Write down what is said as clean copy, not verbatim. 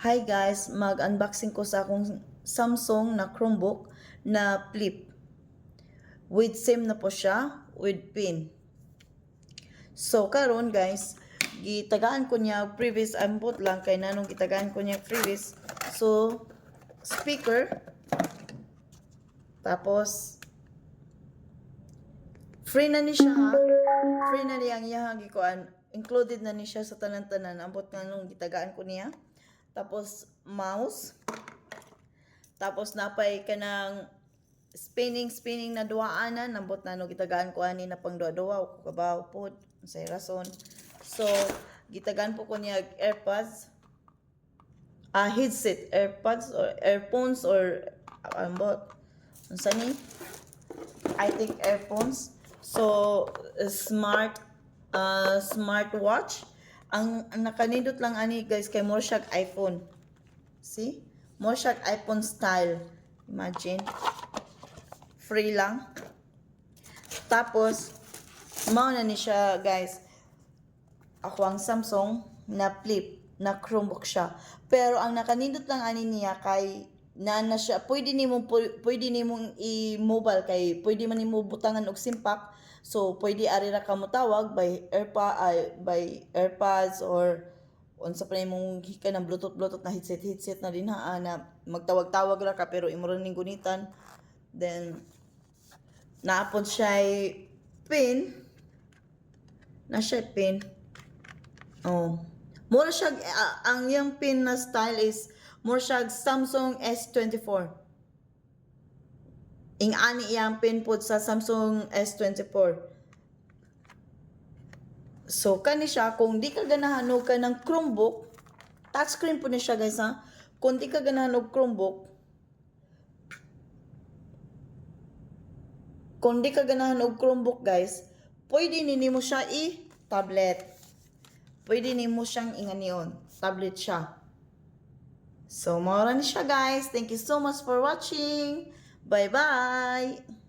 Hi guys, mag-unboxing ko sa akong Samsung na Chromebook na Flip. With SIM na po siya, with pin. So karon guys, gitagaan ko niya previous ambot lang kay nanong gitagaan ko niya previous. So speaker, tapos free na ni siya ha. Free na niya ang iyang gikuan. Included na ni siya sa tanan-tanan ambot nga nung gitagaan ko niya. Tapos mouse. Tapos napay ka ng spinning na duaanan nambot na no gitagaan ko ani na pang duwa-duwa o kabaw pod say rason. So gitagaan po ko niya AirPods, headset, AirPods or earphones or ambot unsa ni, I think earphones. So smartwatch ang nakanindot lang ani guys kay more siya iPhone. See? More siya iPhone style. Imagine. Free lang. Tapos, mao na ni siya guys. Ako ang Samsung na Flip, na Chromebook siya. Pero ang nakanindot lang ani niya kay na siya, pwede nimong i-mobile kay pwede man nimo butangan og simpak. So pwede ari ra ka mo tawag by AirPods or unsa pa nimong hika ng bluetooth na headset na din ha na magtawag-tawag ra ka pero imo ra ning gunitan. Then naapod siya pin. Na siya pin. Oh. Mura siya ang yung pin na style is more siya Samsung S24. Ing ani iyang pin pod sa Samsung S24. So kani siya kung di ka ganahan ka ng Chromebook, touchscreen po ni siya guys ha. Kung di ka ganahan og Chromebook, guys, pwede nimo siya i-tablet. Pwede nimo siyang inganion. Tablet siya. So, mao ra ni siya guys. Thank you so much for watching. Bye-bye!